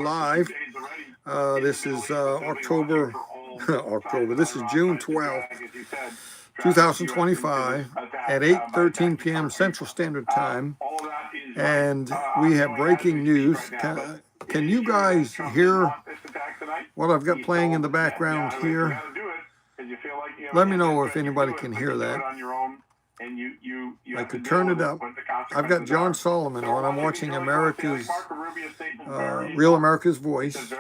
live. This is October, October. This is June 12th, 2025 at 8:13 p.m. Central Standard Time. And we have breaking news. Can you guys hear what I've got playing in the background here? Let me know if anybody can hear that. I could turn it up. I've got John Solomon on. I'm watching America's, Real America's Voice.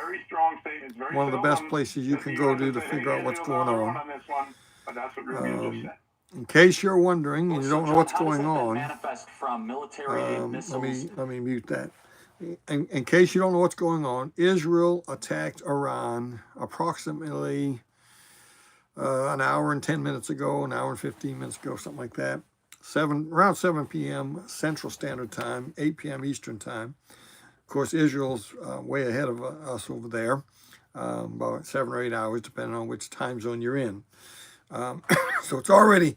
One of the best places you can go to figure out what's going on. In case you're wondering and you don't know what's going on, let me mute that. In case you don't know what's going on, Israel attacked Iran approximately an hour and 10 minutes ago, an hour and 15 minutes ago, something like that. Around 7 p.m. Central Standard Time, 8 p.m. Eastern Time. Of course, Israel's way ahead of us over there, about 7 or 8 hours, depending on which time zone you're in. So it's already,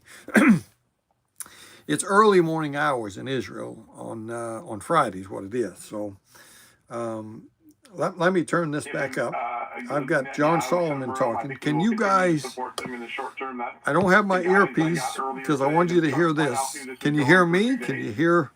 it's early morning hours in Israel on Friday is what it is. So let me turn this back up. I've got John Solomon talking. Can you guys, I don't have my earpiece because I want you to hear this. Can you hear me? Can you hear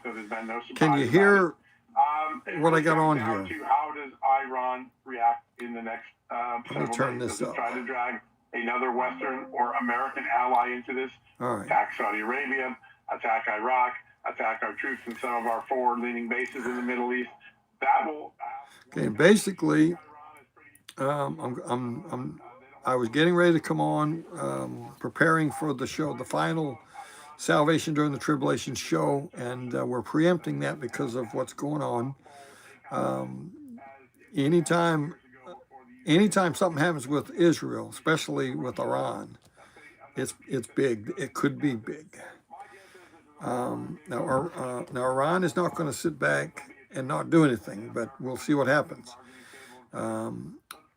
what I got on here? How does Iran react in the next Let me turn this up. Try to drag another Western or American ally into this? All right. Attack Saudi Arabia, attack Iraq, attack our troops in some of our forward-leaning bases in the Middle East. That will. Okay, basically, I was getting ready to come on, preparing for the show, the final Salvation During the Tribulation show, and we're preempting that because of what's going on. Anytime something happens with Israel, especially with Iran, it's big. It could be big. Now Iran is not going to sit back and not do anything, but we'll see what happens.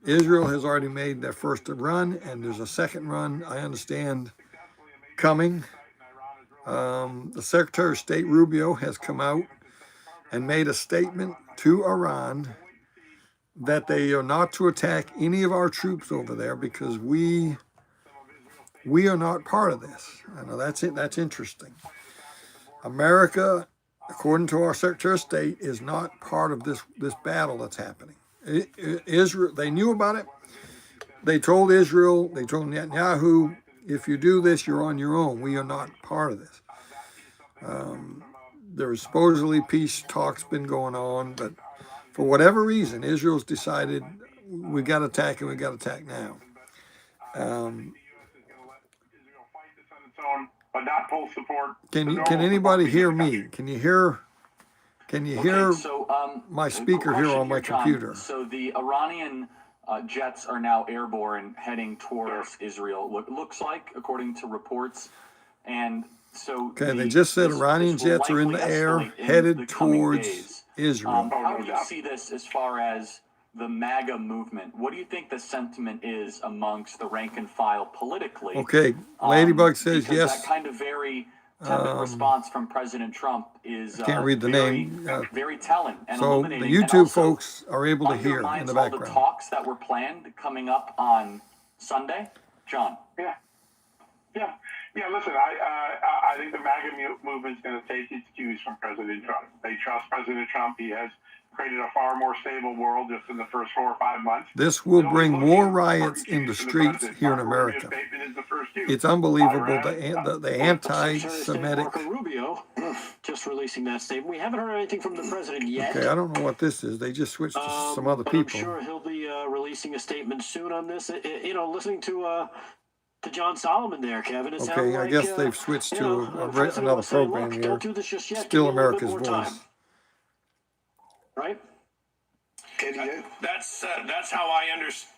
Israel has already made their first run, and there's a second run, I understand, coming. The Secretary of State Rubio has come out and made a statement to Iran that they are not to attack any of our troops over there because we are not part of this. I know that's it. That's interesting. America, according to our Secretary of State, is not part of this battle that's happening. Israel, they knew about it. They told Israel, they told Netanyahu, if you do this, you're on your own. We are not part of this. There's supposedly peace talks been going on, but for whatever reason, Israel's decided we got to attack and we got to attack now. Can anybody hear me? Can you hear my speaker here on my computer? So the Iranian jets are now airborne, heading towards Israel. What it looks like, according to reports, and so okay, they just said Iranian jets are in the air, headed towards Israel. How do you see this as far as the MAGA movement? What do you think the sentiment is amongst the rank and file politically? Okay, Ladybug says yes. That kind of very tepid response from President Trump is can't read the name. Very telling. And so the YouTube folks are able to hear in the background. All the talks that were planned coming up on Sunday, John. Yeah. Listen, I think the MAGA movement is going to take its cues from President Trump. They trust President Trump. He has created a far more stable world just in the first 4 or 5 months. This will bring more riots in the streets here in America. It's unbelievable, the anti-Semitic. Marco Rubio just releasing that statement. We haven't heard anything from the president yet. Okay, I don't know what this is. They just switched to some other people. I'm sure he'll be releasing a statement soon on this. Listening to John Solomon there, Kevin. It okay, I guess they've switched to another program here. Still America's Voice. Right? That's how I understand.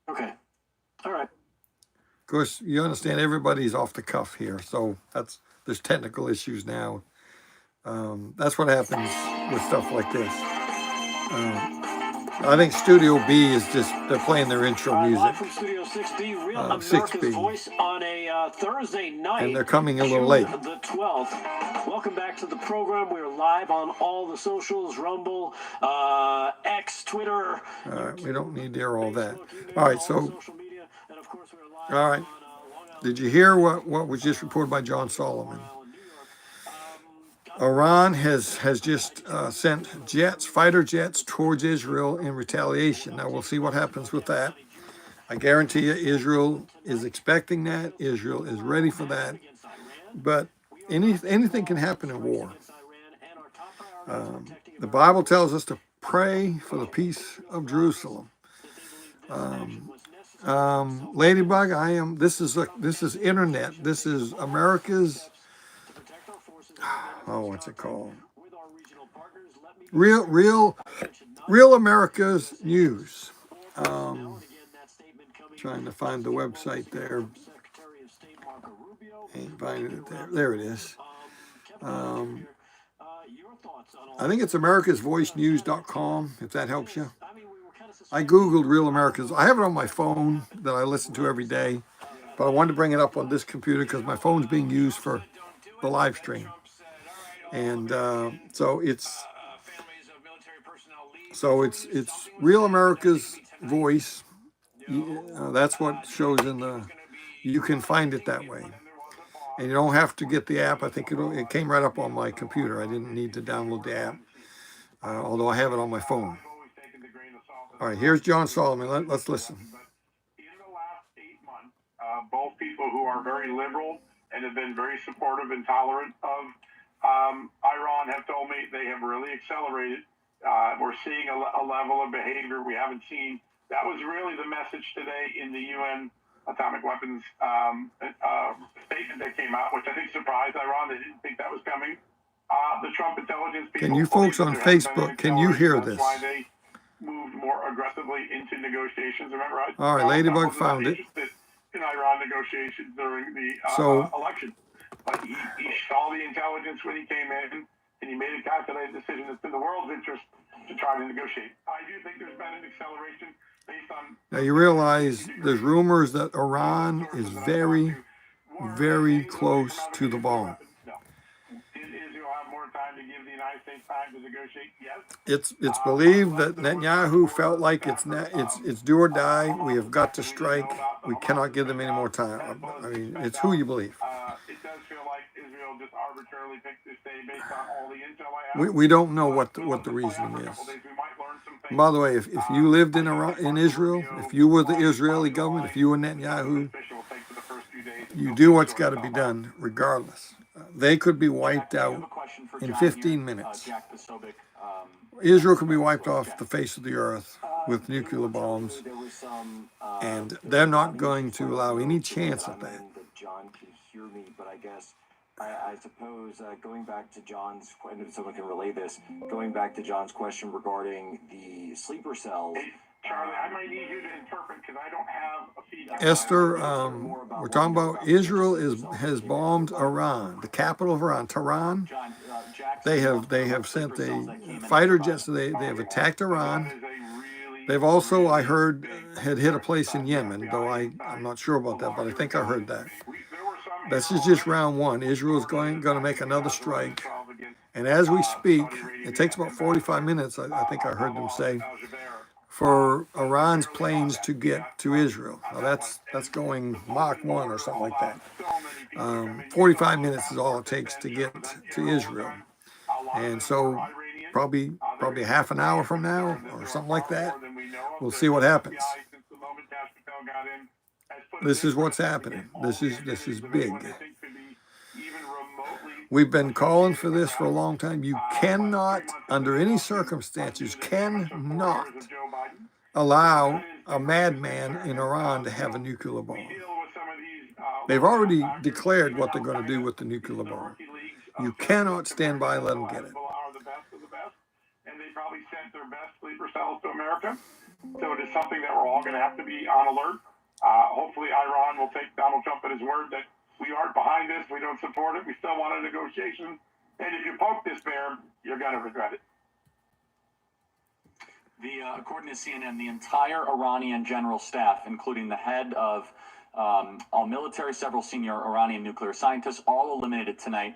Okay. All right. Of course, you understand everybody's off the cuff here, so there's technical issues now. That's what happens with stuff like this. I think Studio B is just, they're playing their intro Live music. from Studio 6B, Real America's 6B. Voice on a Thursday night. And they're coming a little June late. the 12th. Welcome back to the program. We're live on all the socials, Rumble, X, Twitter. All right, we don't need to hear all that. Facebook, you name All it, right, all so, social media. And of course, we're live all right. on Long Island, Did you hear what was just reported by John Solomon? New York. Iran has just sent jets, fighter jets, towards Israel in retaliation. Now we'll see what happens with that. I guarantee you, Israel is expecting that. Israel is ready for that. But anything can happen in war. The Bible tells us to pray for the peace of Jerusalem. Ladybug, this is internet. This is America's, what's it called? Real America's news. Trying to find the website there. Ain't finding it there. There it is. I think it's americasvoicenews.com, if that helps you. I Googled Real America's. I have it on my phone that I listen to every day, but I wanted to bring it up on this computer because my phone's being used for the live stream. And so it's Real America's Voice. That's what shows in the. You can find it that way, and you don't have to get the app. I think it came right up on my computer. I didn't need to download the app, although I have it on my phone. All right, here's John Solomon. Let's listen. In the last 8 months, both people who are very liberal and have been very supportive and tolerant of Iran have told me they have really accelerated. We're seeing a level of behavior we haven't seen. That was really the message today in the UN atomic weapons statement that came out, which I think surprised Iran. They didn't think that was coming. The Trump intelligence people. Can you folks on Facebook, can you hear this? That's why they moved more aggressively into negotiations. Remember, right? All right, Ladybug found it. In Iran negotiations during the election. But he saw the intelligence when he came in, and he made a calculated decision that's in the world's interest to try to negotiate. I do think there's been an acceleration based on. Now you realize there's rumors that Iran is very, very close to the bomb. No. Did Israel have more time to give the United States time to negotiate? Yes. It's believed that Netanyahu felt like it's do or die. We have got to strike. We cannot give them any more time. I mean, it's who you believe. It does feel like Israel just arbitrarily picked this day based on all the intel I have. We don't know what the reasoning is. By the way, if you lived in Israel, if you were the Israeli government, if you were Netanyahu, you do what's got to be done regardless. They could be wiped out in 15 minutes. Israel could be wiped off the face of the earth with nuclear bombs, and they're not going to allow any chance of that. John can hear me, but I guess I suppose going back to John's, and if someone can relay this, going back to John's question regarding the sleeper cells. Charlie, I might need you to interpret because I don't have a feed. Esther, we're talking about Israel has bombed Iran, the capital of Iran, Tehran. They have sent a fighter jets. They have attacked Iran. They've also, I heard, had hit a place in Yemen, though I'm not sure about that, but I think I heard that. This is just round one. Israel is going to make another strike, and as we speak, it takes about 45 minutes. I think I heard them say, for Iran's planes to get to Israel. Now that's going Mach 1 or something like that. 45 minutes is all it takes to get to Israel. And so probably half an hour from now or something like that, we'll see what happens. This is what's happening. This is big. We've been calling for this for a long time. You cannot, under any circumstances, cannot allow a madman in Iran to have a nuclear bomb. They've already declared what they're going to do with the nuclear bomb. You cannot stand by and let them get it. And they probably sent their best sleeper cells to America. So it is something that we're all going to have to be on alert. Hopefully Iran will take Donald Trump at his word that we aren't behind this, we don't support it, we still want a negotiation. And if you poke this bear, you're going to regret it. According to CNN, the entire Iranian general staff, including the head of all military, several senior Iranian nuclear scientists, all eliminated tonight.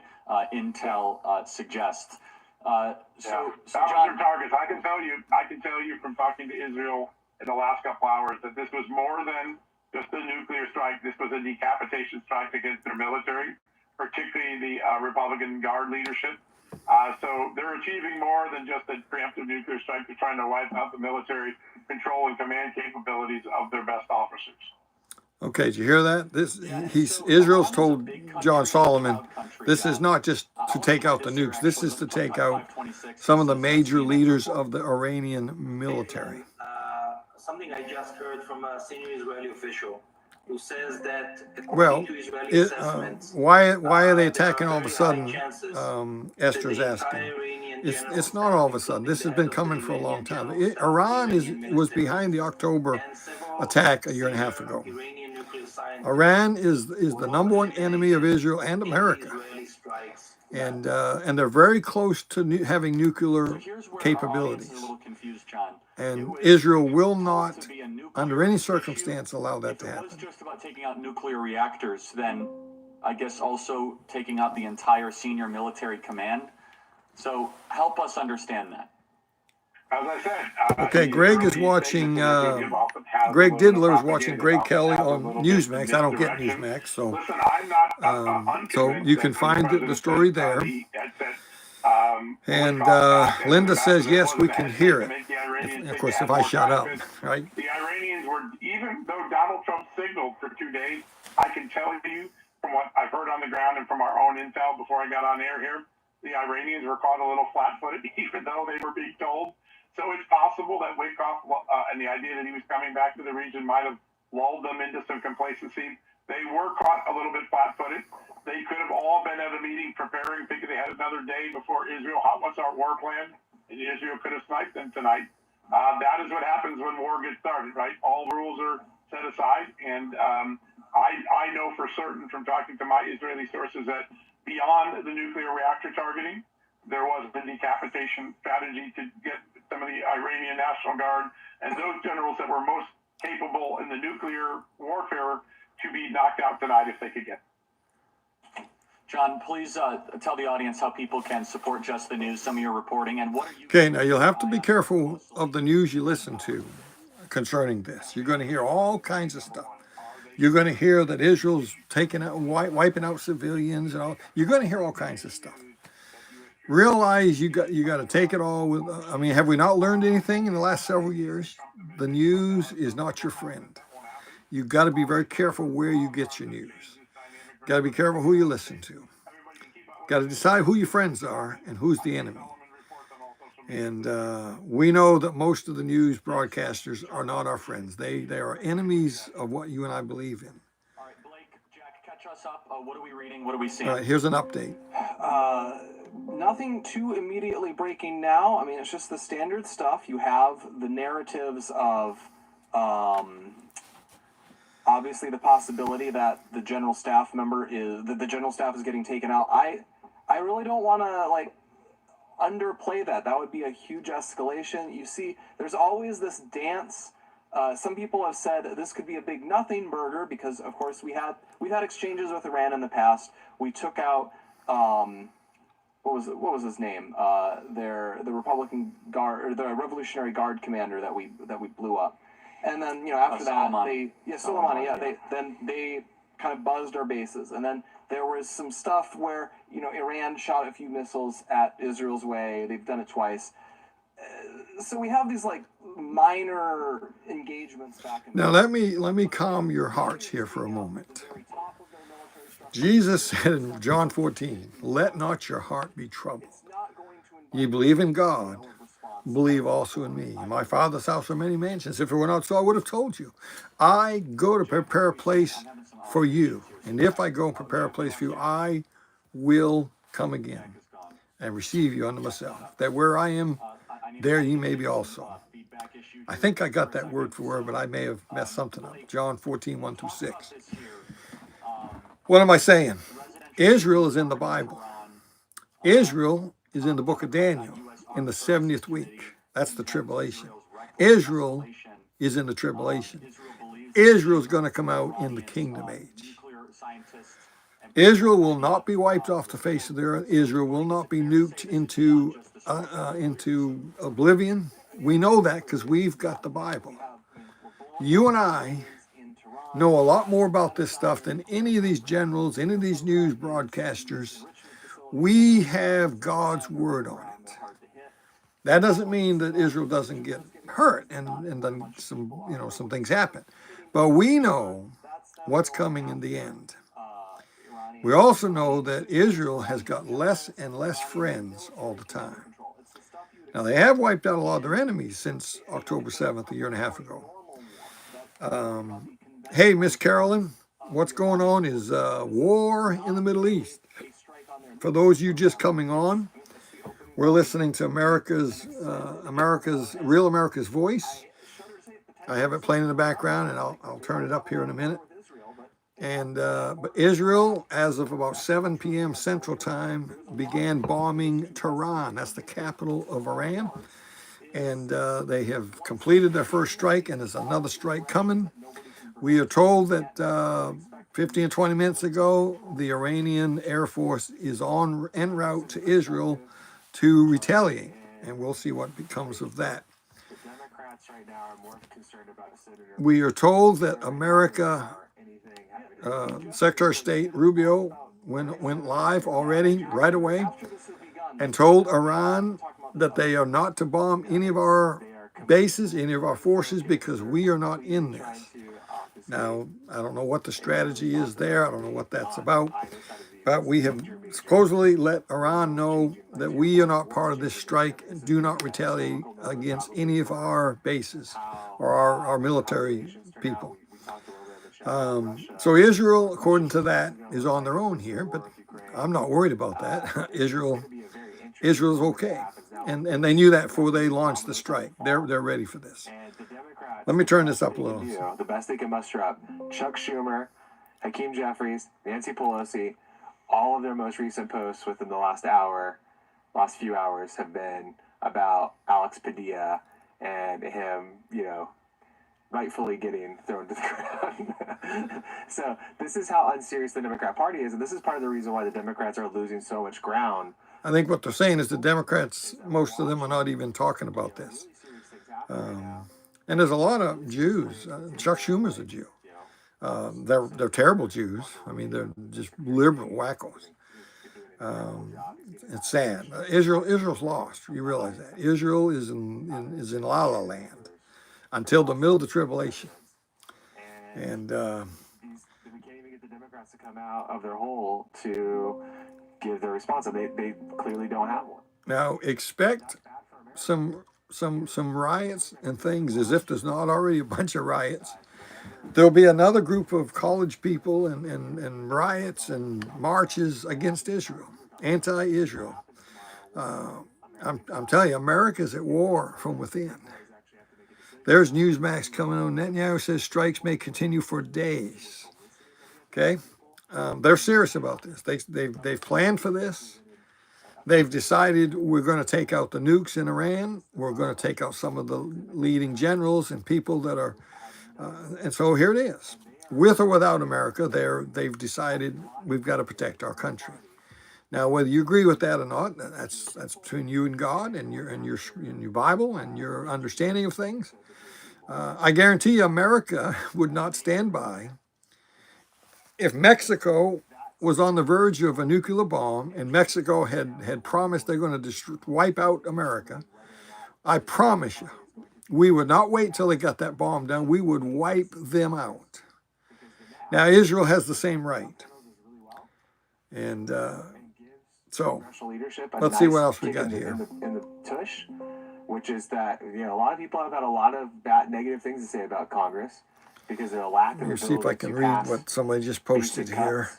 Intel suggests. That was their targets. I can tell you from talking to Israel in the last couple hours that this was more than just a nuclear strike. This was a decapitation strike against their military, particularly the Republican Guard leadership. So they're achieving more than just a preemptive nuclear strike. They're trying to wipe out the military control and command capabilities of their best officers. Okay, did you hear that? Israel's told John Solomon, this is not just to take out the nukes. This is to take out some of the major leaders of the Iranian military. Something I just heard from a senior Israeli official who says that Well, according to Israeli assessments, why are they attacking there are all of a very high sudden? chances Esther's that the asking. entire Iranian It's general not all of a staff, sudden. This has including been the coming head of for a the long Iranian time. general staff, Iran Iranian was ministers, behind the October and several attack a year and a half senior ago. Iranian nuclear scientists Iran is were the not number one enemy of eliminated Israel and in the America, Israeli strikes. and they're very close to having So nuclear here's where our audience is a capabilities. little confused, John. And Israel will told not, to be a nuclear under any issue. circumstance, allow that If to it was happen. just about taking out nuclear reactors, then I guess also taking out the entire senior military command. So help us understand that. As I said, Okay, Greg is watching. Greg Didler is watching Greg Kelly on Newsmax. I don't get Newsmax, so Listen, I'm not so you can find the story there. And Linda says yes, we can hear it. Of course, if I shut up, right? The Iranians were, even though Donald Trump signaled for 2 days, I can tell you from what I've heard on the ground and from our own intel before I got on air here, the Iranians were caught a little flat-footed, even though they were being told. So it's possible that Wyckoff and the idea that he was coming back to the region might have lulled them into some complacency. They were caught a little bit flat-footed. They could have all been at a meeting preparing, thinking they had another day before Israel. What's our war plan? And Israel could have sniped them tonight. That is what happens when war gets started, right? All rules are set aside. And I know for certain from talking to my Israeli sources that beyond the nuclear reactor targeting, there was a decapitation strategy to get some of the Iranian National Guard and those generals that were most capable in the nuclear warfare to be knocked out tonight if they could get. John, please tell the audience how people can support Just the News, some of your reporting, and what are you... Okay, now you'll have to be careful of the news you listen to concerning this. You're going to hear all kinds of stuff. You're going to hear that Israel's taking out, wiping out civilians, and all. You're going to hear all kinds of stuff. Realize you got to take it all with. I mean, have we not learned anything in the last several years? The news is not your friend. You've got to be very careful where you get your news. Got to be careful who you listen to. Got to decide who your friends are and who's the enemy. And we know that most of the news broadcasters are not our friends. They are enemies of what you and I believe in. All right, Blake, Jack, catch us up. What are we reading? What are we seeing? All right, here's an update. Nothing too immediately breaking now. I mean, it's just the standard stuff. You have the narratives of obviously the possibility that the general staff member is the general staff is getting taken out. I really don't want to underplay that. That would be a huge escalation. You see, there's always this dance. Some people have said this could be a big nothing burger because, of course, we've had exchanges with Iran in the past. We took out what was his name? The Republican Guard or the Revolutionary Guard commander that we blew up. And then after that Soleimani. they kind of buzzed our bases. And then there was some stuff where Iran shot a few missiles at Israel's way. They've done it twice. So we have these minor engagements back and Now let me calm your hearts here for a moment. Jesus said in John 14, "Let not your heart be troubled. Ye believe in God, believe also in me. In my Father's house are many mansions. If it were not so, I would have told you. I go to prepare a place for you. And if I go and prepare a place for you, I will come again and receive you unto myself, that where I am, there ye may be also." I think I got that word for word, but I may have messed something up. John 14, 1-6. What am I saying? Israel is in the Bible. Israel is in the book of Daniel in the 70th week. That's the tribulation. Israel is in the tribulation. Israel's going to come out in the kingdom age. Israel will not be wiped off the face of the earth. Israel will not be nuked into oblivion. We know that because we've got the Bible. You and I know a lot more about this stuff than any of these generals, any of these news broadcasters. We have God's word on it. That doesn't mean that Israel doesn't get hurt and then some things happen. But we know what's coming in the end. We also know that Israel has got less and less friends all the time. Now, they have wiped out a lot of their enemies since October 7th, a year and a half ago. Hey, Miss Carolyn, what's going on is war in the Middle East. For those of you just coming on, we're listening to Real America's Voice. I have it playing in the background, and I'll turn it up here in a minute. And but Israel, as of about 7 p.m. Central Time, began bombing Tehran. That's the capital of Iran. And they have completed their first strike, and there's another strike coming. We are told that 15 or 20 minutes ago, the Iranian Air Force is en route to Israel to retaliate, and we'll see what becomes of that. We are told that America, Secretary of State Rubio went live already right away and told Iran that they are not to bomb any of our bases, any of our forces, because we are not in this. Now, I don't know what the strategy is there. I don't know what that's about. But we have supposedly let Iran know that we are not part of this strike and do not retaliate against any of our bases or our military people. So Israel, according to that, is on their own here, but I'm not worried about that. Israel's okay. And they knew that before they launched the strike. They're ready for this. Let me turn this up a little. The best they can muster up. Chuck Schumer, Hakeem Jeffries, Nancy Pelosi, all of their most recent posts within the last few hours have been about Alex Padilla and him, rightfully getting thrown to the ground. So this is how unserious the Democrat Party is, and this is part of the reason why the Democrats are losing so much ground. I think what they're saying is the Democrats, most of them are not even talking about this. And there's a lot of Jews. Chuck Schumer's a Jew. They're terrible Jews. I mean, they're just liberal wackos. It's sad. Israel's lost. You realize that Israel is in La La Land until the middle of the tribulation. And we can't even get the Democrats to come out of their hole to give their response, and they clearly don't have one. Now expect some riots and things, as if there's not already a bunch of riots. There'll be another group of college people and riots and marches against Israel, anti-Israel. I'm telling you, America's at war from within. There's Newsmax coming on. Netanyahu says strikes may continue for days. Okay, they're serious about this. They've planned for this. They've decided we're going to take out the nukes in Iran. We're going to take out some of the leading generals and people that are. And so here it is. With or without America, they've decided we've got to protect our country. Now, whether you agree with that or not, that's between you and God and your Bible and your understanding of things. I guarantee you, America would not stand by if Mexico was on the verge of a nuclear bomb and Mexico had promised they're going to wipe out America. I promise you, we would not wait till they got that bomb down. We would wipe them out. Now, Israel has the same right. And so let's see what else we got here. In the tush, which is that a lot of people have had a lot of bad, negative things to say about Congress because of a lack of ability to pass. Let me see if I can read what somebody just posted here.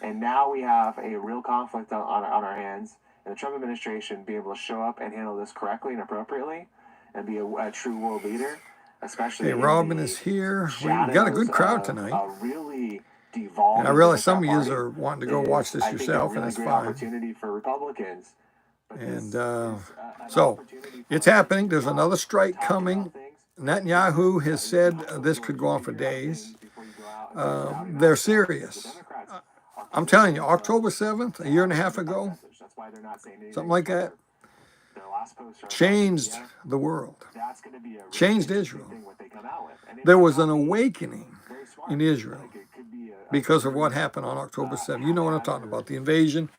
And now we have a real conflict on our hands, and the Trump administration be able to show up and handle this correctly and appropriately, and be a true world leader, especially. Hey, Robin is here. We got a good crowd tonight. Really devolved. And I realize some of you are wanting to go watch this yourself, and that's fine. Opportunity for Republicans. And so it's happening. There's another strike coming Netanyahu has said this could go on for days. They're serious. I'm telling you, October 7th, a year and a half ago, something like that, changed the world, changed Israel. There was an awakening in Israel because of what happened on October 7th. You know what I'm talking about, the invasion,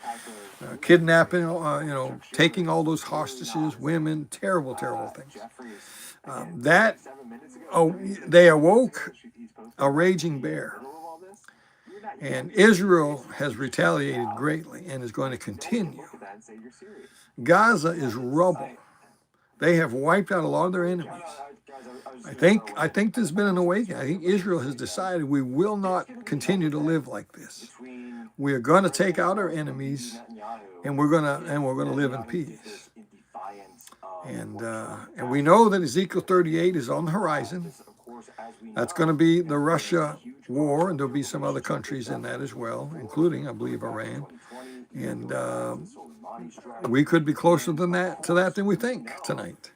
kidnapping, taking all those hostages, women, terrible, terrible things. They awoke a raging bear. And Israel has retaliated greatly and is going to continue. Gaza is rubble. They have wiped out a lot of their enemies. I think there's been an awakening. I think Israel has decided we will not continue to live like this. We are going to take out our enemies, and we're going to live in peace. And we know that Ezekiel 38 is on the horizon. That's going to be the Russia war, and there'll be some other countries in that as well, including, I believe, Iran. And we could be closer to that than we think tonight.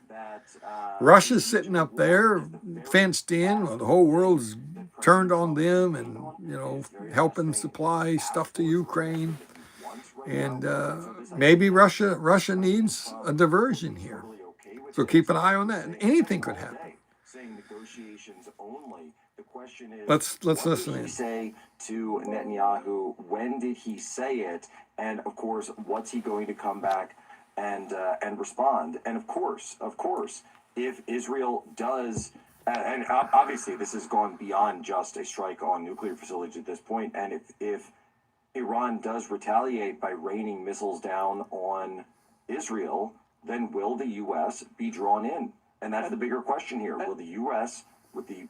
Russia's sitting up there, fenced in. The whole world's turned on them, and helping supply stuff to Ukraine. And maybe Russia needs a diversion here. So keep an eye on that. And anything could happen. Let's listen in. What did he say to Netanyahu? When did he say it? And of course, what's he going to come back and respond? And of course, if Israel does, and obviously this has gone beyond just a strike on nuclear facilities at this point, and if Iran does retaliate by raining missiles down on Israel, then will the U.S. be drawn in? And that's the bigger question here. Will the U.S., with the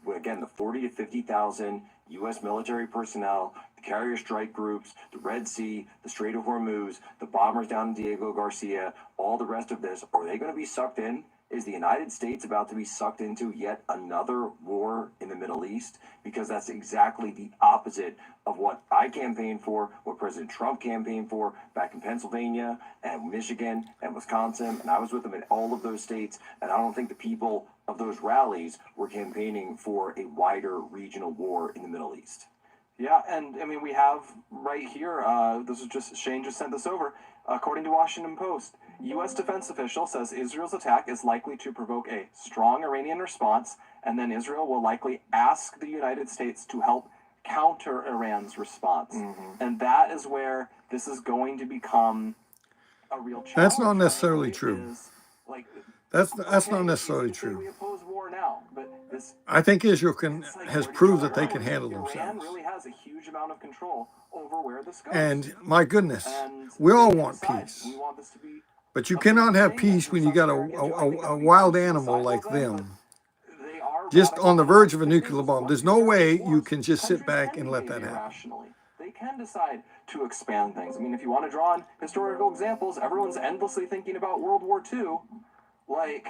40 to 50,000 U.S. military personnel, the carrier strike groups, the Red Sea, the Strait of Hormuz, the bombers down in Diego Garcia, all the rest of this, are they going to be sucked in? Is the United States about to be sucked into yet another war in the Middle East? Because that's exactly the opposite of what I campaigned for, what President Trump campaigned for back in Pennsylvania and Michigan and Wisconsin. And I was with them in all of those states. And I don't think the people of those rallies were campaigning for a wider regional war in the Middle East. Yeah, and I mean, we have right here, Shane just sent this over. According to Washington Post, U.S. defense official says Israel's attack is likely to provoke a strong Iranian response, and then Israel will likely ask the United States to help counter Iran's response. Mm-hmm. And that is where this is going to become a real challenge. That's not necessarily true. That's not necessarily true. We oppose war now, but I think Israel has proved that they can handle themselves. Iran really has a huge amount of control over where this goes. And my goodness, we all want peace. We want this to be, but you cannot have peace when you got a wild animal like them, just on the verge of a nuclear bomb. There's no way you can just sit back and let that happen. They can decide to expand things. I mean, if you want to draw on historical examples, everyone's endlessly thinking about World War II. Like,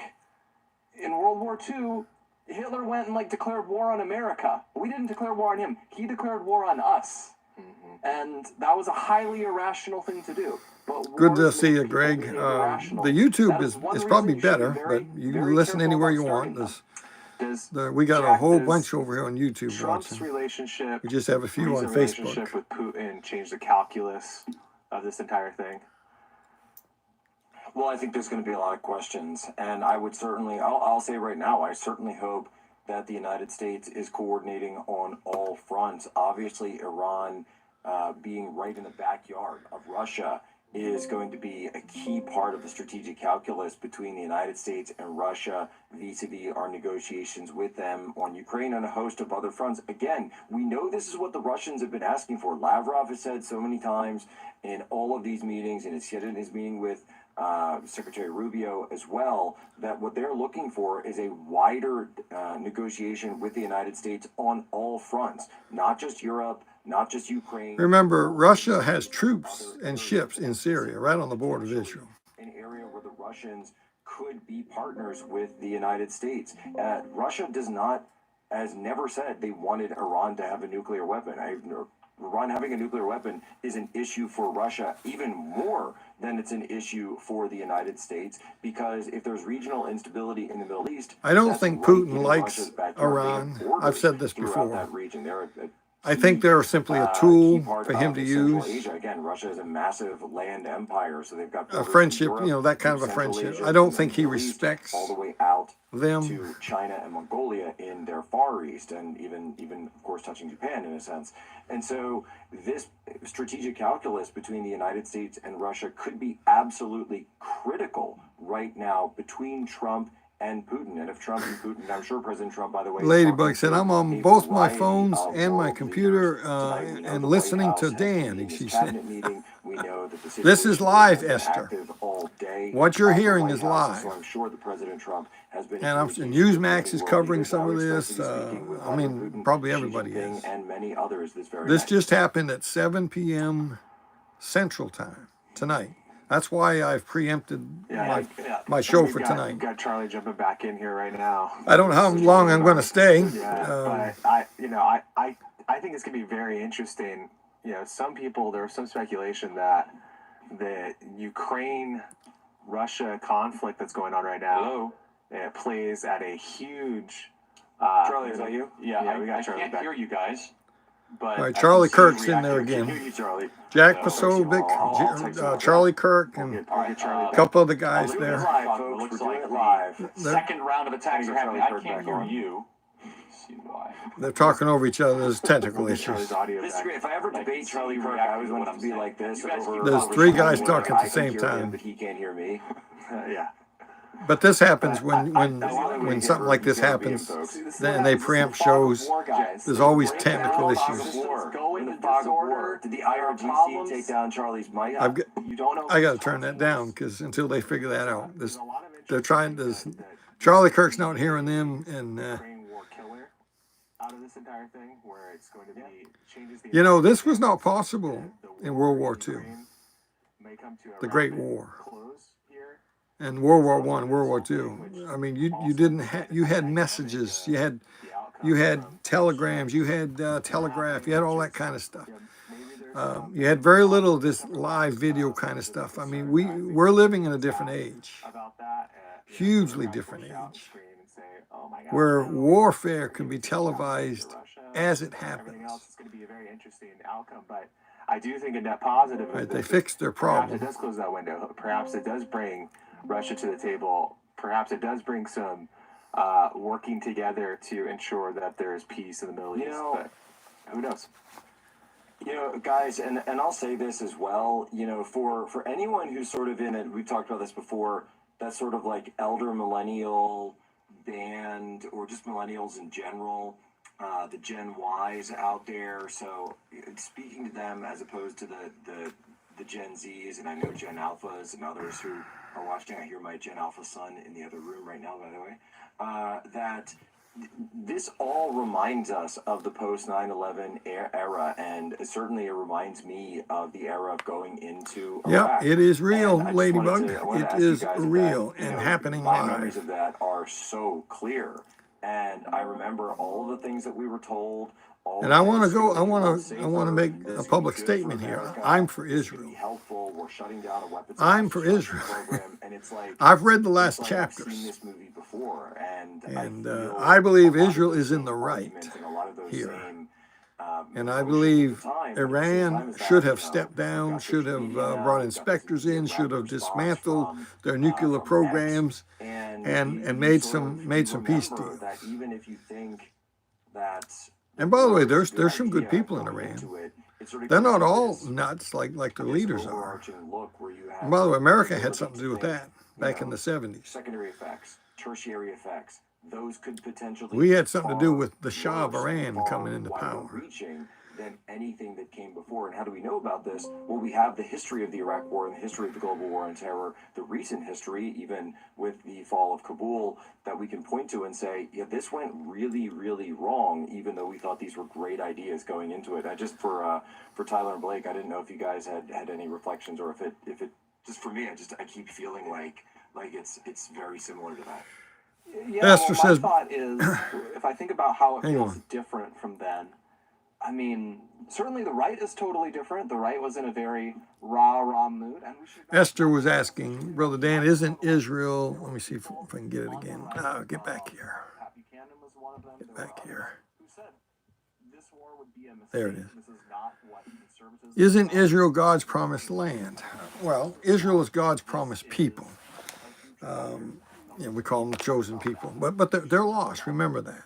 in World War II, Hitler went and declared war on America. We didn't declare war on him. He declared war on us. Mm-hmm. And that was a highly irrational thing to do. But good to see you, Greg. The YouTube is probably better, but you can listen anywhere you want. We got a whole bunch over here on YouTube Trump's watching. Relationship, we just have a few on Facebook. Relationship with Putin changed the calculus of this entire thing. Well, I think there's going to be a lot of questions, and I would certainly, I'll say right now, I certainly hope that the United States is coordinating on all fronts. Obviously, Iran being right in the backyard of Russia is going to be a key part of the strategic calculus between the United States and Russia vis-a-vis our negotiations with them on Ukraine and a host of other fronts. Again, we know this is what the Russians have been asking for. Lavrov has said so many times in all of these meetings, and it's yet in his meeting with Secretary Rubio as well, that what they're looking for is a wider negotiation with the United States on all fronts, not just Europe, not just Ukraine. Remember, Russia has troops and ships in Syria, right on the border of Israel. An area where the Russians could be partners with the United States. Russia has never said they wanted Iran to have a nuclear weapon. Iran having a nuclear weapon is an issue for Russia even more than it's an issue for the United States, because if there's regional instability in the Middle East, I don't that's think right Putin in likes Russia's backyard. They Iran. have borders I've said this throughout before. that region. They're I think they're simply a key tool part for him of to Central use. Asia. Again, Russia is a massive land empire, so they've got A borders to friendship, Europe, you know, that kind of a Central friendship. Asia, I don't and think the he Middle East, respects all the way out them. to China and Mongolia in their Far East, and even of course touching Japan in a sense. And so this strategic calculus between the United States and Russia could be absolutely critical right now between Trump and Putin. And if Trump and Putin, I'm sure President Trump, by the way, is Ladybug talking said, to I'm on a both my variety phones of and my world computer leaders tonight. We know and the listening White to House has Dan. convened And this she said, cabinet meeting. We know that the this is situation live, has been Esther. active all day What you're at the hearing White is House, live. so I'm sure that President Trump has been And engaging with Newsmax many is world covering leaders. some I of would expect this. to be speaking with I Vladimir mean, Putin, probably Xi everybody Jinping, is. and many others this very This night. just happened at 7 p.m. Central Time tonight. That's why I've preempted my show for tonight. We've got Charlie jumping back in here right now. I don't know how long I'm going to stay. Yeah, but I think it's gonna be very interesting. You know, there was some speculation that the Ukraine-Russia conflict that's going on right now, it plays at a huge. Charlie, is that you? Yeah, we got I Charlie can't back. hear you guys. But All right, I Charlie can see your Kirk's in there reaction. again. you, Charlie. Jack I'll Pasovic, Charlie Kirk, and a couple other guys We're doing it there. live, It folks. looks We're doing like it live. the second round of attacks are happening. I can't hear on. you. Let's see why. They're talking over each other. There's technical Charlie's issues. audio This is back. great. If I ever I can debate see Charlie you Kirk, I reacting always to want what it to be I'm like saying. this. You guys keep over There's talking three about guys it. talking at the I same can hear him, time. but he can't hear me. Yeah. But this happens when That's the only way to get something like this rid of the Caribbean, happens, folks. then they preempt shows. There's always technical issues. Going In in the fog of disorder. war. Did the There are IRGC problems. take down Charlie's mic? You don't know. I got to turn that down because until they figure that out, There's a lot of they're interesting trying things to. that Charlie Kirk's not hearing them, and Ukraine war killer out of this entire thing, where it's going to be changes the. you know this was not possible in World War II, May come to a the Great rapid War, close here. and World War I, World War II. I mean, you didn't you had messages, you had telegrams, you had telegraph, you had all that kind of stuff. You had very little of this live video kind of stuff. I mean, we're living in a different age, About that, hugely different age, where warfare can be televised as it happens. Everything else is going to be a very interesting outcome, but I do think a net positive. Right, is they that fixed their perhaps it problem. does close that window. Perhaps it does bring Russia to the table. Perhaps it does bring some working together to ensure that there is peace in the Middle East. But who knows? You know, guys, and I'll say this as well, you know, for anyone who's sort of in it, we've talked about this before, that sort of like elder millennial band, or just millennials in general, the Gen Ys out there. So speaking to them as opposed to the Gen Zs, and I know Gen Alphas and others who are watching. I hear my Gen Alpha son in the other room right now, by the way, that this all reminds us of the post 9/11 era, and certainly it reminds me of the era of going into Iraq. Yeah, it is real, And I just Ladybug. wanted to It ask you is guys real that, you and know, happening my memories live. of that are so clear, and I remember all of the things that we were told. And I want to go. I want to make a public statement here. I'm for Israel. Helpful. We're shutting down a weapons I'm for Israel. program, and it's like I've read the last it's like I've seen chapters, this movie before, and I believe a lot of Israel those is in the same right arguments and a lot of those here. same, And I emotions believe at the time, but at the same Iran time as that, should you have know, stepped we've down, got should social have media now, brought we've got this inspectors in, immediate should have rapid response dismantled from, their nuclear from X, programs, and and you made sort some of peace remember deals. that even if you think that And by the way, war is a there's some good idea people in going Iran. into it, it sort of They're gives not you all this nuts like their this leaders are. overarching look where you have, And by the way, America you had look something to to do with think, that you back in know, the 70s. secondary effects, tertiary effects, those could potentially We be had something to do far with the Shah of worse and Iran far coming into wider power. reaching than anything that came before. And how do we know about this? Well, we have the history of the Iraq War and the history of the global war on terror, the recent history, even with the fall of Kabul, that we can point to and say, yeah, this went really, really wrong, even though we thought these were great ideas going into it. Just for Tyler and Blake, I didn't know if you guys had any reflections, or if it just for me, I keep feeling like it's very similar to that. Yeah, Esther well, my says- thought is, if I think about how it Hang feels on. different from then, I mean, certainly the right is totally different. The right was in a very rah mood, and we should. Esther was asking, Brother Dan, isn't Israel? Let me see if I can get it again. Get back here. Pat Buchanan was one of them. Get There were back others here. who said this war would be a mistake. There it is. This is not what conservatism. Isn't Israel God's promised land? Well, Israel is God's promised people. We call them the chosen people, but they're lost. Remember that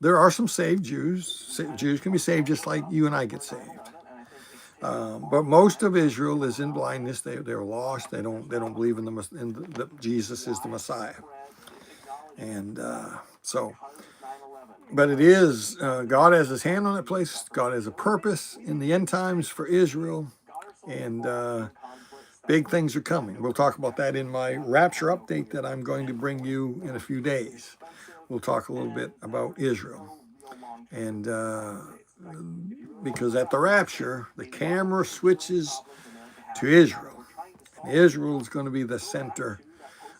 there are some saved Jews. Jews can be saved just like you and I get saved. But most of Israel is in blindness. They're lost. They don't believe in that Jesus is the Messiah. And so, but it is God has His hand on that place. God has a purpose in the end times for Israel, and big things are coming. We'll talk about that in my rapture update that I'm going to bring you in a few days. We'll talk a little bit about Israel, and because at the rapture, the camera switches to Israel. And Israel is going to be the center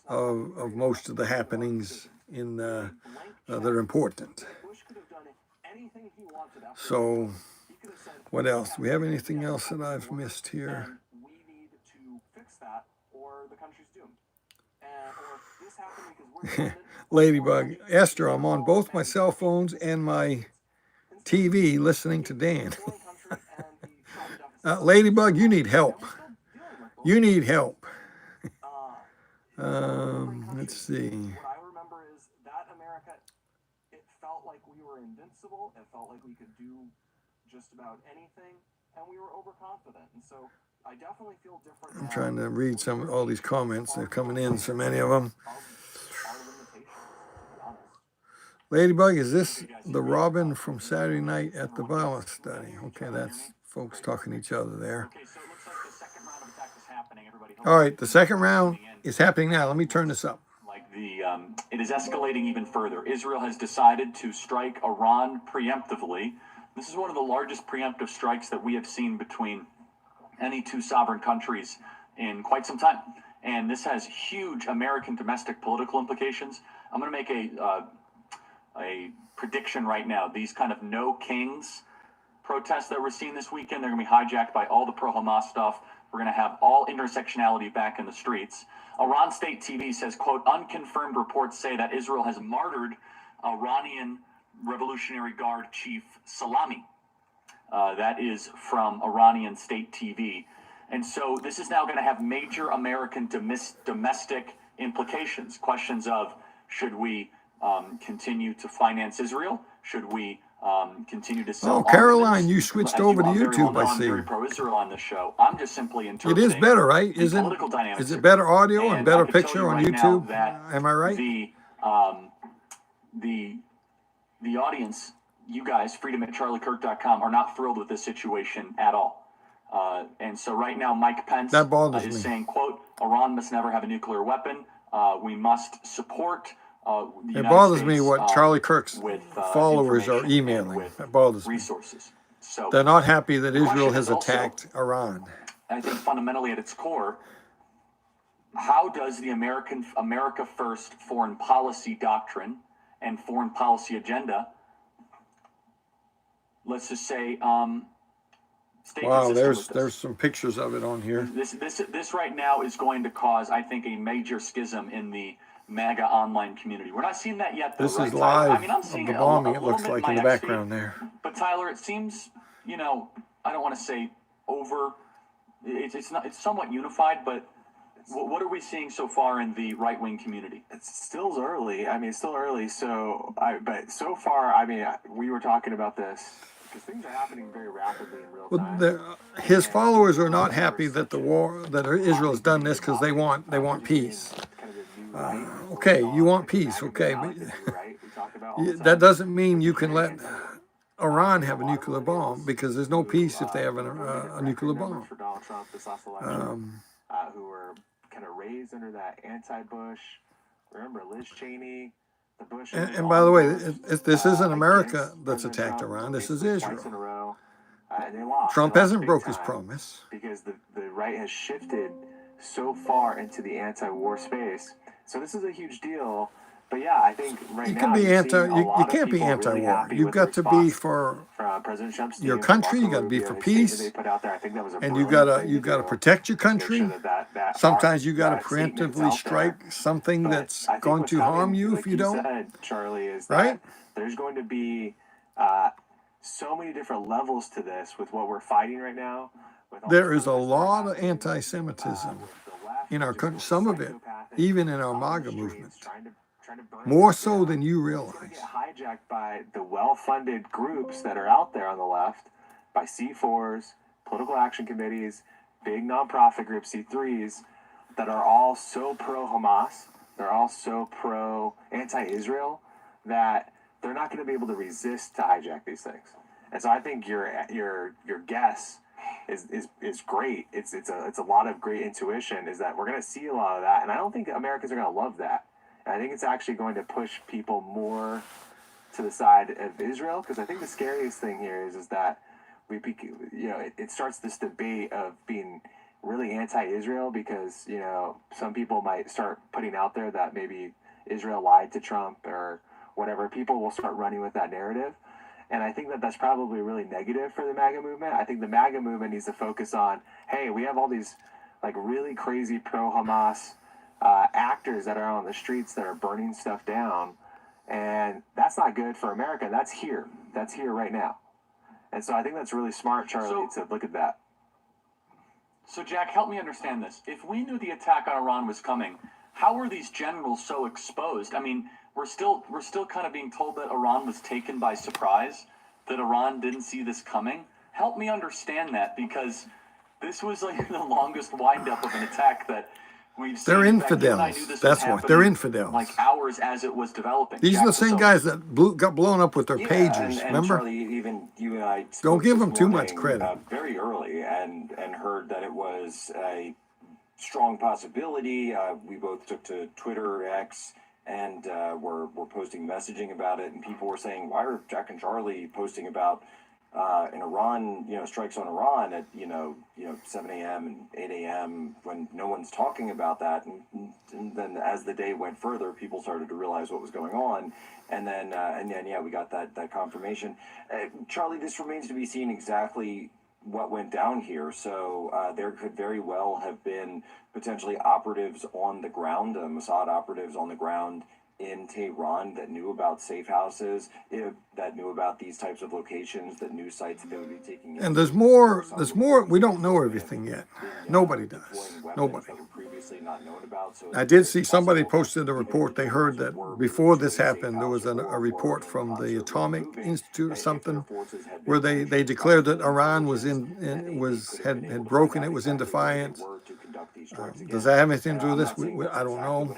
of most of the happenings in that are important. So, what else? Do we have anything else that I've missed here? We need to fix that, or the country's doomed. Or this happened because we're Ladybug, Esther, I'm on both my cell phones and my TV listening to Dan. Ladybug, you need help. You need help. Let's see. What I remember is that America, it felt like we were invincible. It felt like we could do just about anything, and we were overconfident. And so I definitely feel different. I'm trying to read all these comments. They're coming in, so many of them. Ladybug, is this the Robin from Saturday night at the Bible study? Okay, that's folks talking to each other there. Okay, so it looks like the second round of attack is happening. Everybody. All right, the second round is happening now. Let me turn this up. Like it is escalating even further. Israel has decided to strike Iran preemptively. This is one of the largest preemptive strikes that we have seen between any two sovereign countries in quite some time. And this has huge American domestic political implications. I'm going to make a prediction right now. These kind of no kings protests that we're seeing this weekend, they're going to be hijacked by all the pro-Hamas stuff. We're going to have all intersectionality back in the streets. Iran State TV says, quote, unconfirmed reports say that Israel has martyred Iranian Revolutionary Guard Chief Salami. That is from Iranian State TV. And so this is now going to have major American domestic implications. Questions of, should we continue to finance Israel? Should we continue to sell? Oh, Caroline, you switched As over to very YouTube, well know, I I'm see. very pro-Israel on this show. I'm just simply It interpreting. is better, right? the political dynamics Is it here. better audio and And better I can tell picture you on right now YouTube? that Am I right? The audience, you guys, freedom@charliekirk.com, are not thrilled with this situation at all. And so right now, Mike Pence That bothers is me. saying, quote, Iran must never have a nuclear weapon. We must support the It United bothers States, me what Charlie Kirk's with followers are information and emailing. with That bothers me. resources. So They're not happy that The question Israel is has also- attacked Iran. I think fundamentally at its core, how does the America First foreign policy doctrine and foreign policy agenda, let's just say, stay Wow, consistent there's with there's some pictures of it on here. This right now is going to cause, I think, a major schism in the MAGA online community. We're not seeing that yet, though. This right, is Tyler? live I mean, I'm of seeing the a bombing, it little looks bit like, in my the X feed. background there. But Tyler, it seems, I don't want to say over. It's not. It's somewhat unified, but what are we seeing so far in the right wing community? It's still early. I mean, it's still early. But so far, I mean, we were talking about this because things are happening very rapidly in real time. His followers are not happy that Israel has done this because they want peace. Okay, you want peace, okay, but that doesn't mean you can let Iran have a nuclear bomb, because there's no peace if they have a nuclear bomb. For Donald Trump this last election, who were kind of raised under that anti-Bush. Remember Liz Cheney, the Bush. And by the way, this isn't America that's attacked Iran. This is twice in a Israel. row, and they lost. Trump They lost hasn't big broke his time promise. because the right has shifted so far into the anti-war space. So this is a huge deal. But yeah, I think right You now can be you're seeing a you lot of can't be people really anti-war. happy You've with the got to be response for from President Trump's your team, from country. You Marco got to be Rubio, for his statement peace, they put out there. I think that was a and you brilliant thing to got to do. protect your Just make sure country. that Sometimes you got to that statement's preemptively out there. strike something But that's I think going what's to harm coming, you if like you you don't. said, Charlie, is Right? that there's going to be so many different levels to this with what we're fighting right now. With all There the is a protests that are lot of happening, anti-Semitism with the left in our just country. going Some of it, psychopathic even in our on the MAGA streets, movement, trying to burn more things so down. than you It's going to realize. get hijacked by the well-funded groups that are out there on the left, by C4s, political action committees, big nonprofit groups, C3s, that are all so pro-Hamas, they're all so pro-anti-Israel, that they're not going to be able to resist to hijack these things. And so I think your guess is great. It's a lot of great intuition. Is that we're going to see a lot of that, and I don't think Americans are going to love that. And I think it's actually going to push people more to the side of Israel, because I think the scariest thing here is that it starts this debate of being really anti-Israel, because some people might start putting out there that maybe Israel lied to Trump or whatever. People will start running with that narrative. And I think that that's probably really negative for the MAGA movement. I think the MAGA movement needs to focus on, hey, we have all these like really crazy pro-Hamas actors that are on the streets that are burning stuff down. And that's not good for America. That's here. That's here right now. And so I think that's really smart, Charlie, to look at that. So, Jack, help me understand this. If we knew the attack on Iran was coming, how were these generals so exposed? I mean, we're still kind of being told that Iran was taken by surprise, that Iran didn't see this coming. Help me understand that, because this was like the longest windup of an attack that we've seen. They're In fact, you and I infidels. knew this That's was what. They're happening, infidels. like hours as it was developing. These are the Jack, same so- guys that got blown up with their pagers. And Remember? Charlie, even you and I Don't spoke give this them too much morning, credit. very early, and heard that it was a strong possibility. We both took to Twitter, X, and were posting messaging about it, and people were saying, "Why are Jack and Charlie posting about an Iran, strikes on Iran at 7 a.m. and 8 a.m. when no one's talking about that?" And then as the day went further, people started to realize what was going on, and then we got that confirmation. Charlie, this remains to be seen exactly what went down here. So there could very well have been potentially operatives on the ground, Mossad operatives on the ground in Tehran that knew about safe houses, that knew about these types of locations, that knew sites that they would be taking. And there's more. There's more. We don't know everything yet. Nobody does. Nobody. That were previously not known about. So I did see somebody posted a report. They heard that before this happened, there was a report from the Atomic Institute or something, where they declared that Iran had broken. It was in defiance. Does that have anything to do with this? I don't know.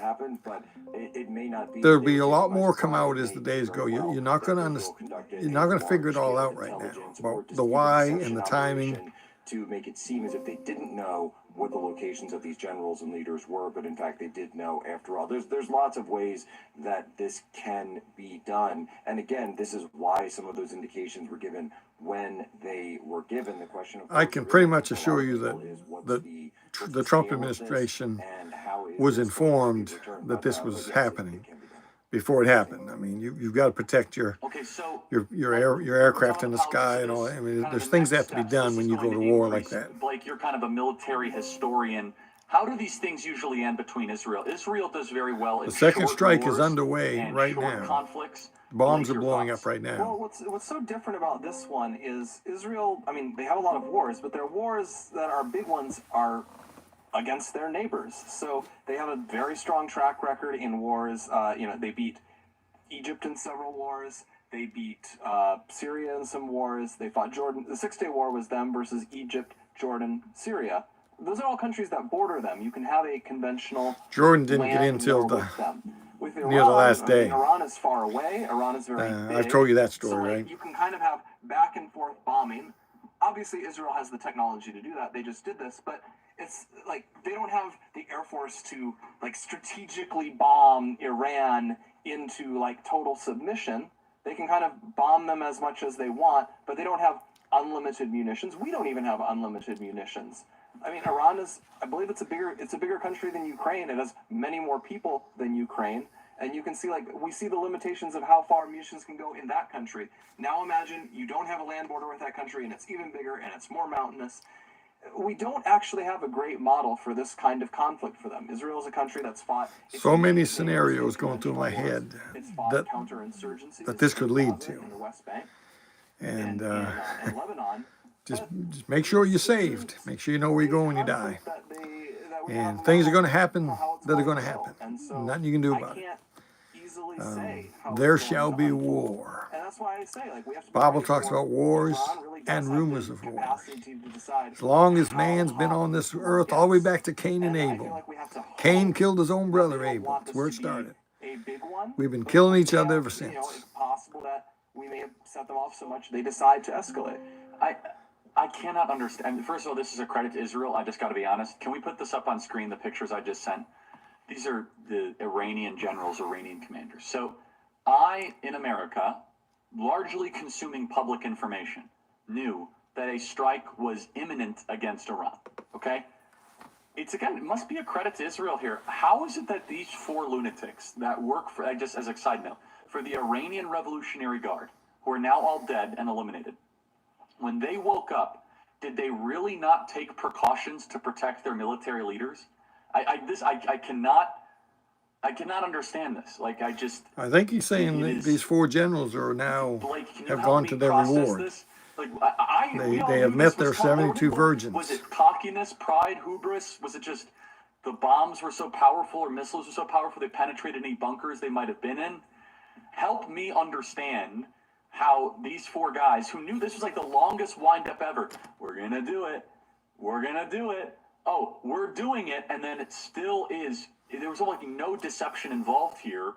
There'll be a lot more come out as the days go. You're not going to understand. You're not going to figure it all out right now about the why and the timing. To make it seem as if they didn't know what the locations of these generals and leaders were, but in fact they did know after all. There's lots of ways that this can be done, and again, this is why some of those indications were given when they were given. The question of I can pretty much assure you that the Trump administration was informed that this was happening before it happened. I mean, you've got to protect your aircraft in the sky and all that. I mean, there's things that have to be done when you go to war like that. Blake, you're kind of a military historian. How do these things usually end between Israel? Israel does very well in The second short strike wars is underway and right short now. conflicts. Bombs Blake, are your blowing thoughts? up right now. Well, what's so different about this one is Israel, I mean, they have a lot of wars, but their wars that are big ones are against their neighbors. So they have a very strong track record in wars. They beat Egypt in several wars. They beat Syria in some wars. They fought Jordan. The 6 Day War was them versus Egypt, Jordan, Syria. Those are all countries that border them. You can have a conventional Jordan didn't get in land till war with them. With Iran, near the last day. Iran is far away. Iran is very big. I've told you that So story, right? you can kind of have back and forth bombing. Obviously, Israel has the technology to do that. They just did this, but it's like they don't have the Air Force to like strategically bomb Iran into like total submission. They can kind of bomb them as much as they want, but they don't have unlimited munitions. We don't even have unlimited munitions. I mean, Iran is, I believe it's a bigger country than Ukraine. It has many more people than Ukraine, And you can see, like, we see the limitations of how far munitions can go in that country. Now imagine you don't have a land border with that country, and it's even bigger, and it's more mountainous. We don't actually have a great model for this kind of conflict for them. Israel is a country that's fought So many scenarios going through my head it's fought that counterinsurgencies this could lead in to. the West Bank And and Lebanon. just make sure you're saved. Make sure you know where you go when you die. And things are going to happen that are going to happen. Nothing you can do about it. There shall be war. And that's why I say, like, we have to Bible talks about wars and rumors of war. As long as man's been on this earth, all the way back to Cain and Abel. Cain killed his own brother Abel. That's where it started. We've been killing each other ever since. It's possible that we may have set them off so much they decide to escalate. I cannot understand. First of all, this is a credit to Israel. I just got to be honest. Can we put this up on screen, the pictures I just sent? These are the Iranian generals, Iranian commanders. So I, in America, largely consuming public information, knew that a strike was imminent against Iran. Okay? It must be a credit to Israel here. How is it that these four lunatics that work for, just as a side note, for the Iranian Revolutionary Guard, who are now all dead and eliminated, when they woke up, did they really not take precautions to protect their military leaders? I cannot understand this. Like, I think he's saying that these four generals are now Blake, have gone to their reward. This? Like, They have met their 72 virgins. Was it cockiness, pride, hubris? Was it just the bombs were so powerful or missiles were so powerful they penetrated any bunkers they might have been in? Help me understand how these four guys who knew this was like the longest windup ever. We're going to do it. We're going to do it. Oh, we're doing it. And then it still is. There was like no deception involved here.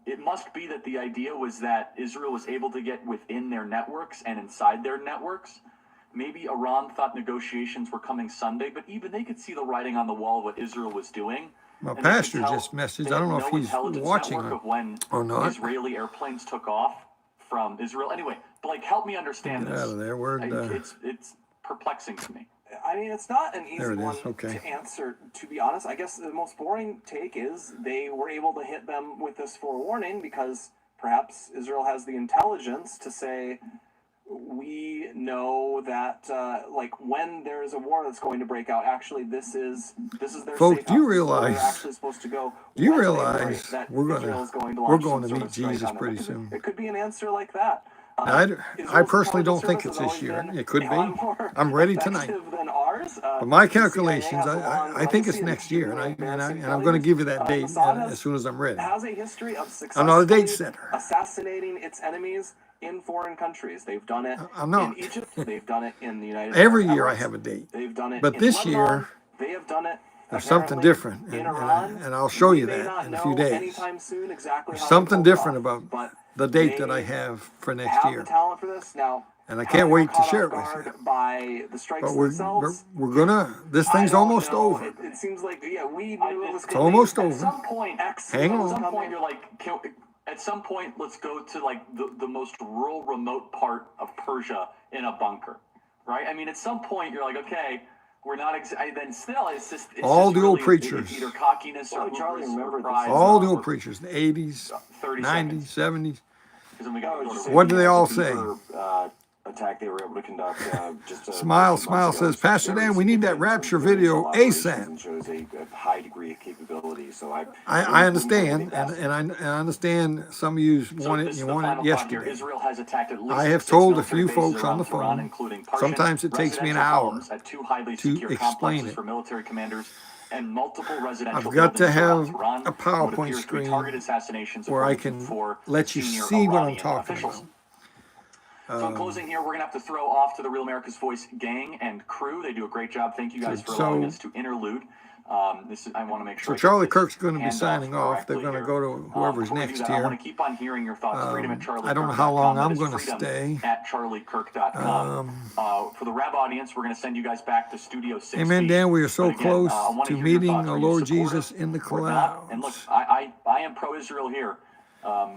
It must be that the idea was that Israel was able to get within their networks and inside their networks. Maybe Iran thought negotiations were coming Sunday, but even they could see the writing on the wall of what Israel was doing. My pastor just messaged. I don't know if he's watching or not. Israeli airplanes took off from Israel. Anyway, Blake, help me understand Get this. out of there. It's perplexing to me. I mean, it's not an easy one Okay. to answer, to be honest. I guess the most boring take is they were able to hit them with this forewarning because perhaps Israel has the intelligence to say, we know that, like, when there is a war that's going to break out, actually, this is their Folks, safe do you house. realize? They're actually supposed to go. Do you when they realize break, that we're Israel is going to we're launch going some to sort meet of strike Jesus on them? pretty soon? It could be an answer like that. I Israel's personally don't think intelligence it's service this has year. always It could been be. a lot more I'm ready tonight. effective than ours. But my The CIA calculations, has a long I think it's legacy next of year, doing and I'm embarrassing going to things. give you that date Mossad as soon as I'm ready. has a history of I'm not a date successfully setter. assassinating its enemies in foreign countries. They've done it I'm not. in Egypt. They've done it in the United Every Arab year I Emirates. have a date. They've done it But in this Lebanon. year, They have done it. there's something apparently different, in and Iran. I'll show We you may that not in a know few days. anytime soon exactly There's how they something pulled it different off, about but the date that they I have for next have year. the talent for this now. And I How can't they were wait to caught share it off with guard you. by the strikes But themselves. we're gonna, this I thing's don't almost know. over. It seems like, yeah, we knew it was It's coming. almost At over. some point, Hang on. At some point, you're like, at some point, let's go to like the most rural, remote part of Persia in a bunker, right? I mean, at some point, you're like, okay, we're not. Then still, it's just All the old really, preachers. it's either cockiness or Charlie, hubris or remember this. pride. All the or old preachers, the 80s, 30 90s, seconds. 70s. 'Cause then we got to go to What do they all say? Attack they were able to conduct just Smile says, Pastor Dan, we need that rapture video ASAP. Shows a high degree of capability. So I understand, and I understand some of you want it, and you want it yesterday. Israel has attacked at least I have 6 told a military few bases folks on around the Tehran, phone, including Persian sometimes it takes me an residential hour homes at 2 highly to secure explain complexes it. for military commanders and multiple residential I've got to buildings around have Tehran, a what PowerPoint appears to be screen targeted assassinations where I according to can 4 let you senior see what I'm Iranian talking officials. about. So in closing here, we're going to have to throw off to the Real America's Voice gang and crew. They do a great job. Thank you guys for allowing us to interlude. I want to make sure. So Charlie Kirk's going to be signing off. They're going to go to whoever's next I want here. to keep on hearing your thoughts. Freedom at I don't know how long I'm going to freedom stay. At charliekirk.com. For the Rab audience, we're going to send you guys back to Studio 60. Amen, Dan. We are so But again, close I wanna to hear your meeting thoughts. our Are you Lord supportive Jesus in the or not? And look, clouds. I am pro-Israel here.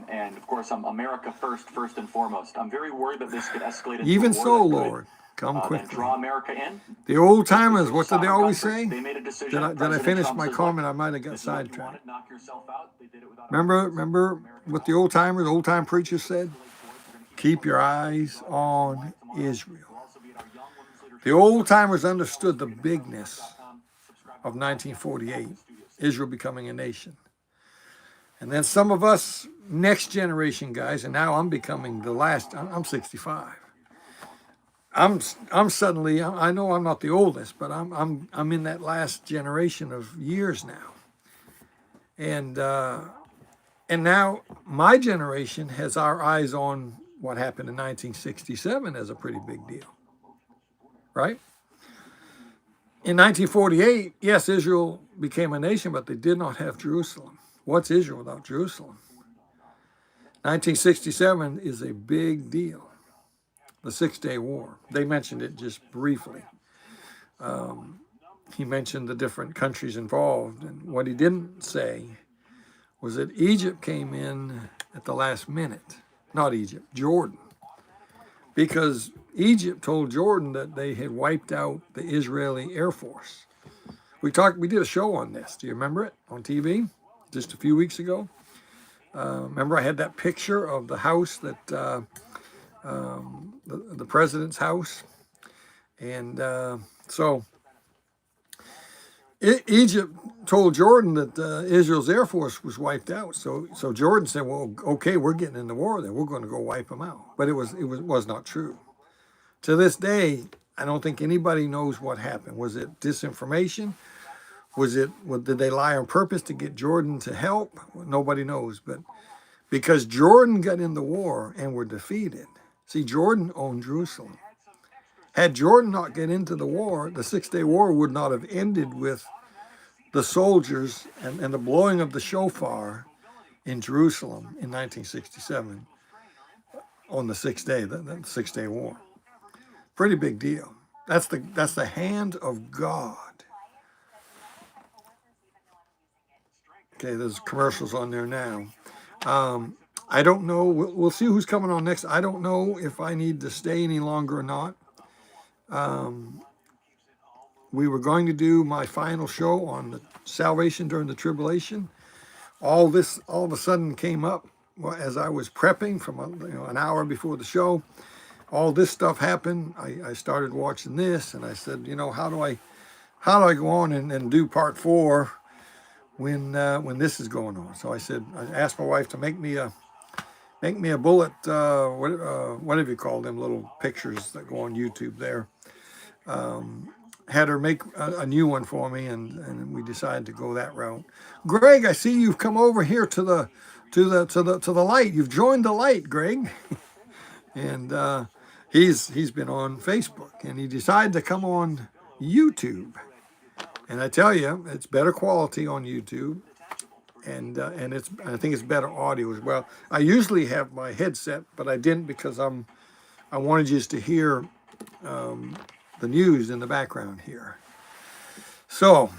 And of course, I'm America first and foremost. I'm very worried that this could escalate into Even a war so, that could Lord, Come then quickly. draw America in. The old timers, what did they Sovereign always country. say? They made a decision. Did I President finish Trump my says, comment? "Look, I might have got this is what you sidetracked. wanted, knock yourself out." They did it without Remember what the old timers, old time preachers said? Keep your eyes on Israel. The old timers understood the bigness of 1948, Israel becoming a nation. And then some of us next generation guys, and now I'm becoming the last, I'm 65. I'm suddenly, I know I'm not the oldest, but I'm in that last generation of years now. And now my generation has our eyes on what happened in 1967 as a pretty big deal, right? In 1948, yes, Israel became a nation, but they did not have Jerusalem. What's Israel without Jerusalem? 1967 is a big deal. The Six-Day War. They mentioned it just briefly. He mentioned the different countries involved, and what he didn't say was that Egypt came in at the last minute. Not Egypt, Jordan. Because Egypt told Jordan that they had wiped out the Israeli Air Force. We did a show on this. Do you remember it on TV just a few weeks ago? Remember I had that picture of the house that the president's house, and so Egypt told Jordan that Israel's Air Force was wiped out. So Jordan said, "Well, okay, we're getting in the war. Then we're going to go wipe them out." But it was not true. To this day, I don't think anybody knows what happened. Was it disinformation? Did they lie on purpose to get Jordan to help? Nobody knows. But because Jordan got in the war and were defeated, see, Jordan owned Jerusalem. Had Jordan not get into the war, the Six-Day War would not have ended with the soldiers and the blowing of the shofar in Jerusalem in 1967 on the sixth day, the Six-Day War. Pretty big deal. That's the hand of God. Okay, there's commercials on there now. I don't know. We'll see who's coming on next. I don't know if I need to stay any longer or not. We were going to do my final show on the salvation during the tribulation. All this all of a sudden came up as I was prepping from an hour before the show. All this stuff happened. I started watching this, and I said, how do I go on and do part 4 when this is going on? So I asked my wife to make me a bullet. Whatever you call them little pictures that go on YouTube there. Had her make a new one for me, and we decided to go that route. Greg, I see you've come over here to the light. You've joined the light, Greg, and he's been on Facebook, and he decided to come on YouTube. And I tell you, it's better quality on YouTube, and I think it's better audio as well. I usually have my headset, but I didn't because I wanted you to hear the news in the background here. So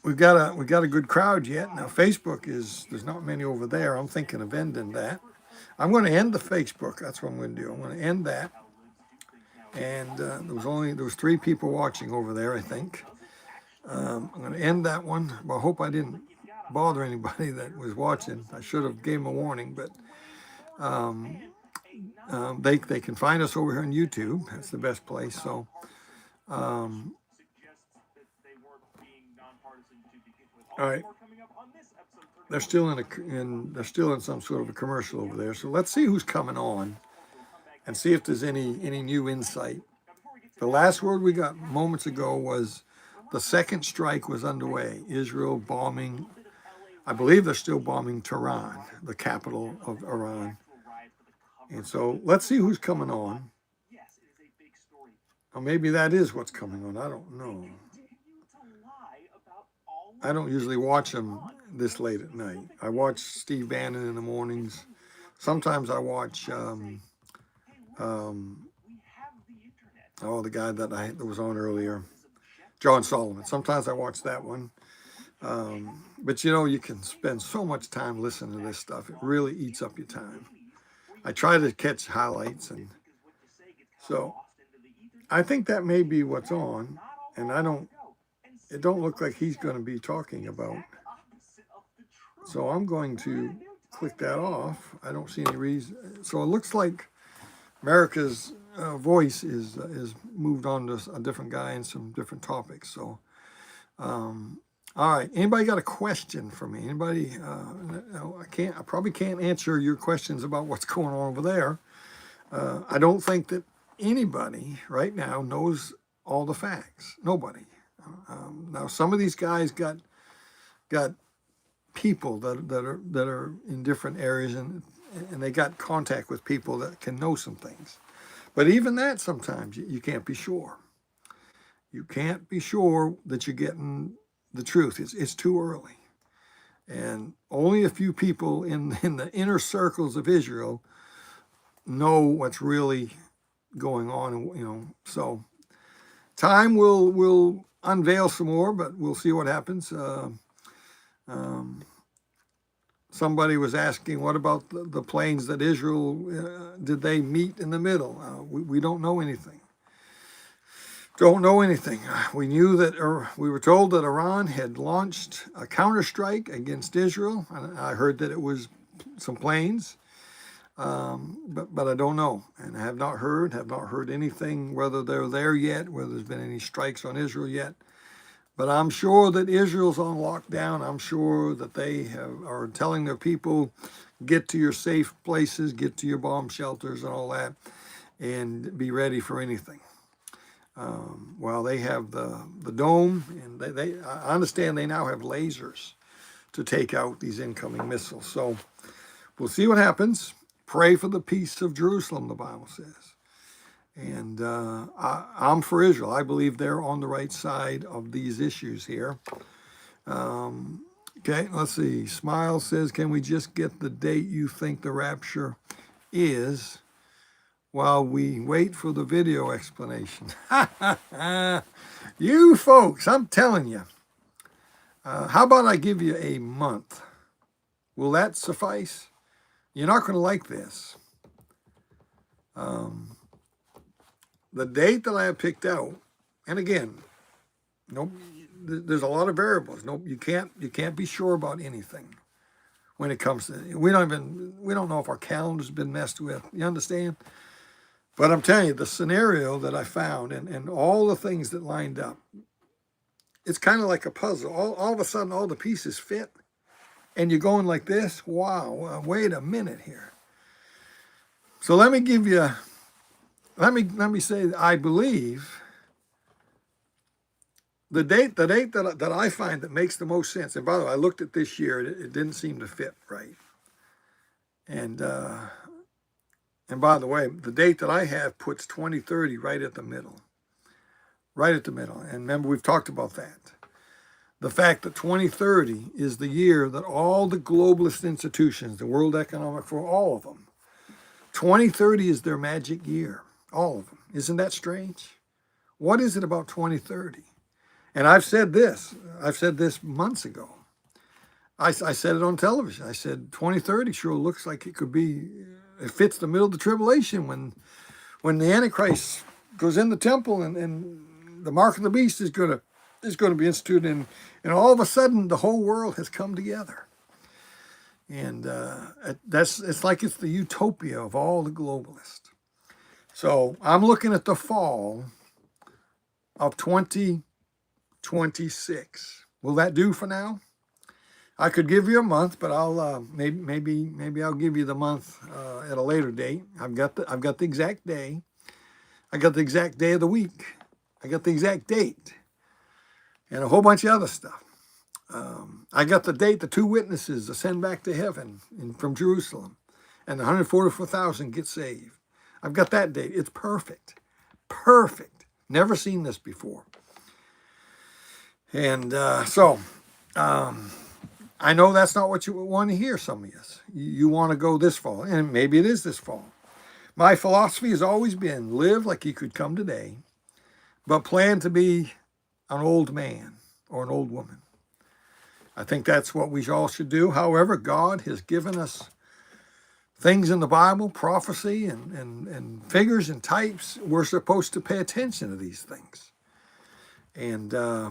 we've got a good crowd yet. Now Facebook there's not many over there. I'm thinking of ending that. I'm going to end the Facebook. That's what I'm going to do. I'm going to end that. And there was 3 people watching over there, I think. I'm going to end that one. Well, I hope I didn't bother anybody that was watching. I should have gave them a warning, but they can find us over here on YouTube. That's the best place. So all right, they're still in some sort of a commercial over there. So let's see who's coming on and see if there's any new insight. The last word we got moments ago was the second strike was underway. Israel bombing. I believe they're still bombing Tehran, the capital of Iran. And so let's see who's coming on. Or maybe that is what's coming on. I don't know. I don't usually watch them this late at night. I watch Steve Bannon in the mornings. Sometimes I watch the guy that was on earlier, John Solomon. Sometimes I watch that one. But you can spend so much time listening to this stuff. It really eats up your time. I try to catch highlights, and So I think that may be what's on, and it don't look like he's going to be talking about. So I'm going to click that off. I don't see any reason. So it looks like America's voice is moved on to a different guy and some different topics. So, all right. Anybody got a question for me? Anybody? No, I probably can't answer your questions about what's going on over there. I don't think that anybody right now knows all the facts. Nobody. Now, some of these guys got people that are in different areas, and they got contact with people that can know some things. But even that, sometimes you can't be sure. You can't be sure that you're getting the truth. It's too early, and only a few people in the inner circles of Israel know what's really going on. You know, so time will unveil some more, but we'll see what happens. Somebody was asking, what about the planes that Israel, did they meet in the middle? We don't know anything. Don't know anything. We knew that, we were told that Iran had launched a counterstrike against Israel. I heard that it was some planes, but I don't know. And I have not heard anything, whether they're there yet, whether there's been any strikes on Israel yet. But I'm sure that Israel's on lockdown. I'm sure that they are telling their people, get to your safe places, get to your bomb shelters and all that, and be ready for anything. Well, they have the dome, and I understand they now have lasers to take out these incoming missiles. So we'll see what happens. Pray for the peace of Jerusalem, the Bible says. And I'm for Israel. I believe they're on the right side of these issues here. Okay, let's see. Smile says, can we just get the date you think the rapture is while we wait for the video explanation? You folks, I'm telling you. How about I give you a month? Will that suffice? You're not going to like this. The date that I have picked out, and again, there's a lot of variables. You can't be sure about anything when it comes to. We don't know if our calendar's been messed with. You understand? But I'm telling you, the scenario that I found and all the things that lined up, it's kind of like a puzzle. All of a sudden, all the pieces fit, and you're going like this. Wow, wait a minute here. So let me give you. Let me say that I believe the date that I find that makes the most sense. And by the way, I looked at this year; it didn't seem to fit right. And by the way, the date that I have puts 2030 right at the middle. Right at the middle. And remember, we've talked about that. The fact that 2030 is the year that all the globalist institutions, the World Economic Forum, all of them, 2030 is their magic year. All of them. Isn't that strange? What is it about 2030? And I've said this months ago. I said it on television. I said 2030 sure looks like it could be, it fits the middle of the tribulation when the Antichrist goes in the temple and the mark of the beast is going to be instituted, and all of a sudden the whole world has come together. And it's like it's the utopia of all the globalists. So I'm looking at the fall of 2026. Will that do for now? I could give you a month, but I'll maybe I'll give you the month at a later date. I've got the exact day. I got the exact day of the week. I got the exact date, and a whole bunch of other stuff. I got the date the 2 witnesses ascend back to heaven from Jerusalem, and the 144,000 get saved. I've got that date. It's perfect. Perfect. Never seen this before. And so I know that's not what you want to hear, some of you. You want to go this fall, and maybe it is this fall. My philosophy has always been live like you could come today, but plan to be an old man or an old woman. I think that's what we all should do. However, God has given us things in the Bible, prophecy and figures and types, we're supposed to pay attention to these things. And I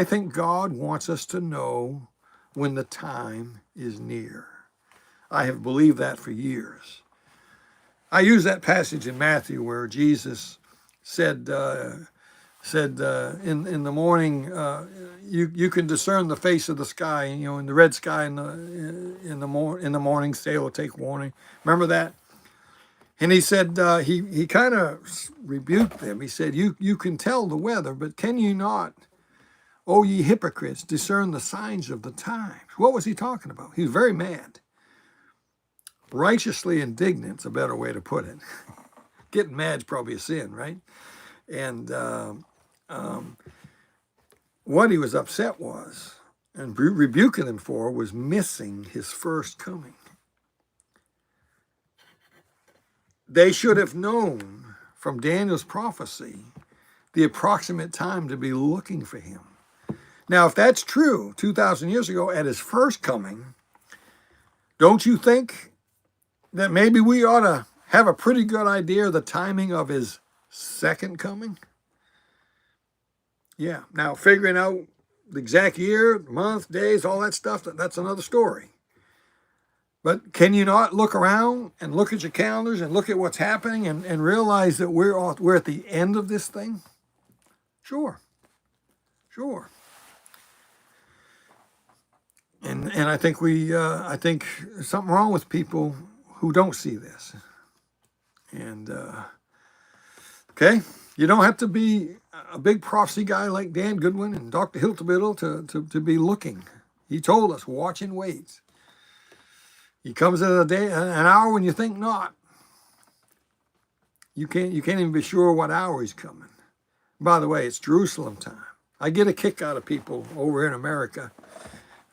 think God wants us to know when the time is near. I have believed that for years. I use that passage in Matthew where Jesus said in the morning, you can discern the face of the sky, in the red sky in the morning, sail will take warning. Remember that? And he said he kind of rebuked them. He said, you can tell the weather, but can you not, O ye hypocrites, discern the signs of the times? What was he talking about? He was very mad. Righteously indignant's a better way to put it. Getting mad's probably a sin, right? And what he was upset was, and rebuking them for, was missing his first coming. They should have known from Daniel's prophecy the approximate time to be looking for him. Now, if that's true, 2,000 years ago at his first coming, don't you think that maybe we ought to have a pretty good idea of the timing of his second coming? Yeah. Now, figuring out the exact year, month, days, all that stuff, that's another story. But can you not look around and look at your calendars and look at what's happening and realize that we're at the end of this thing? Sure. And I think I think there's something wrong with people who don't see this. And okay, you don't have to be a big prophecy guy like Dan Goodwin and Dr. Hiltebittle to be looking. He told us, watch and wait. He comes at an hour when you think not. You can't even be sure what hour he's coming. By the way, it's Jerusalem time. I get a kick out of people over in America.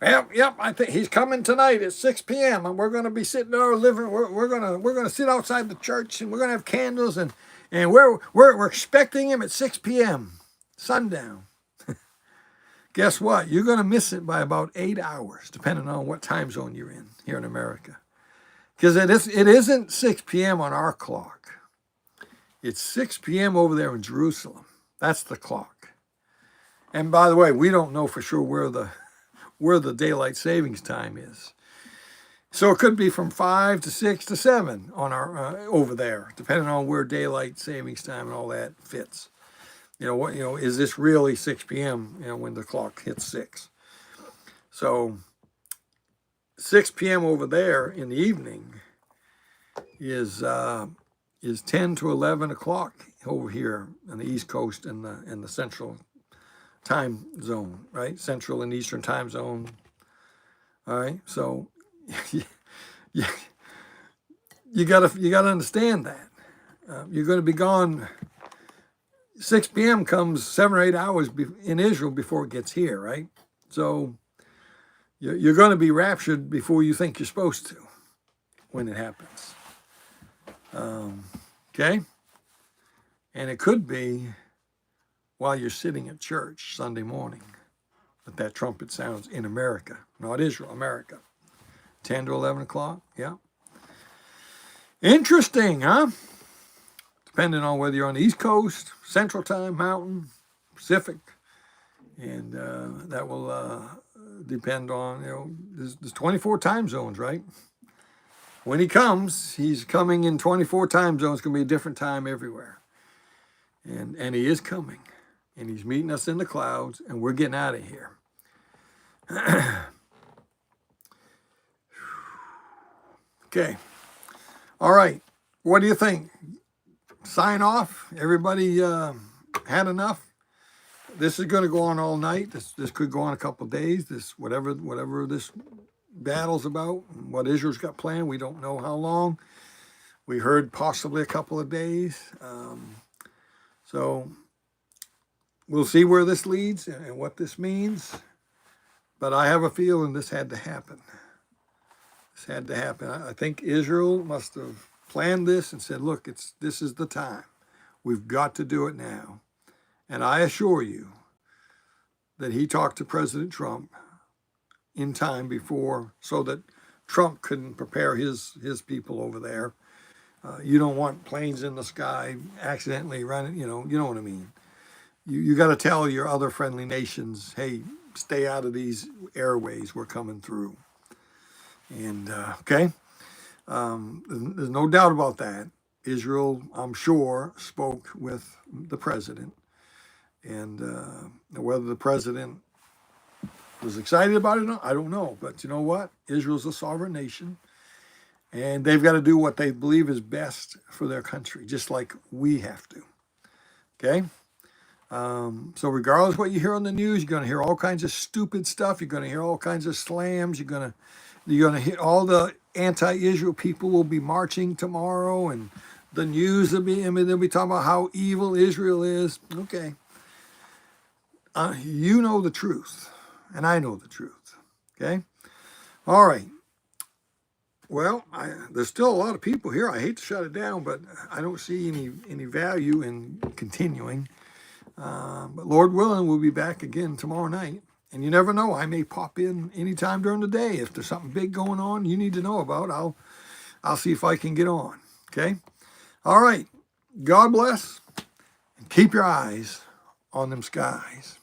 Yep, I think he's coming tonight at 6 p.m. and we're going to be sitting in our living. We're going to sit outside the church and we're going to have candles and we're expecting him at 6 p.m. sundown. Guess what? You're going to miss it by about 8 hours, depending on what time zone you're in here in America. Because it isn't 6 p.m. on our clock. It's 6 p.m. over there in Jerusalem. That's the clock. And by the way, we don't know for sure where the daylight savings time is. So it could be from 5 to 6 to 7 on our over there, depending on where daylight savings time and all that fits. Is this really 6 p.m., when the clock hits 6? So 6 p.m. over there in the evening is 10 to 11 o'clock over here on the East Coast and the Central time zone, right? Central and Eastern time zone. All right, so you gotta understand that you're going to be gone. 6 p.m. comes 7 or 8 hours in Israel before it gets here, right? So you're going to be raptured before you think you're supposed to when it happens. Okay? And it could be while you're sitting at church Sunday morning. But that trumpet sounds in America, not Israel, America. 10 to 11 o'clock, yeah. Interesting, huh? Depending on whether you're on the East Coast, Central Time, Mountain, Pacific. And that will depend on, there's 24 time zones, right? When he comes, he's coming in 24 time zones. It's going to be a different time everywhere. And he is coming. And he's meeting us in the clouds, and we're getting out of here. Okay. All right. What do you think? Sign off? Everybody had enough? This is going to go on all night. This could go on a couple of days. This whatever this battle's about, what Israel's got planned, we don't know how long. We heard possibly a couple of days. So we'll see where this leads and what this means. But I have a feeling this had to happen. This had to happen. I think Israel must have planned this and said, look, this is the time. We've got to do it now. And I assure you that he talked to President Trump in time before, so that Trump couldn't prepare his people over there. You don't want planes in the sky accidentally running, you know what I mean. You got to tell your other friendly nations, hey, stay out of these airways, we're coming through. And, okay, there's no doubt about that. Israel, I'm sure, spoke with the president. And whether the president was excited about it or not, I don't know. But you know what? Israel's a sovereign nation. And they've got to do what they believe is best for their country, just like we have to. Okay? So regardless of what you hear on the news, you're going to hear all kinds of stupid stuff. You're going to hear all kinds of slams. You're going to hit all the anti-Israel people will be marching tomorrow, and the news will be, they'll be talking about how evil Israel is. Okay. You know the truth, and I know the truth. Okay? All right. Well, there's still a lot of people here. I hate to shut it down, but I don't see any value in continuing. But Lord willing, we'll be back again tomorrow night. And you never know, I may pop in anytime during the day. If there's something big going on you need to know about, I'll see if I can get on. Okay? All right. God bless, and keep your eyes on them skies.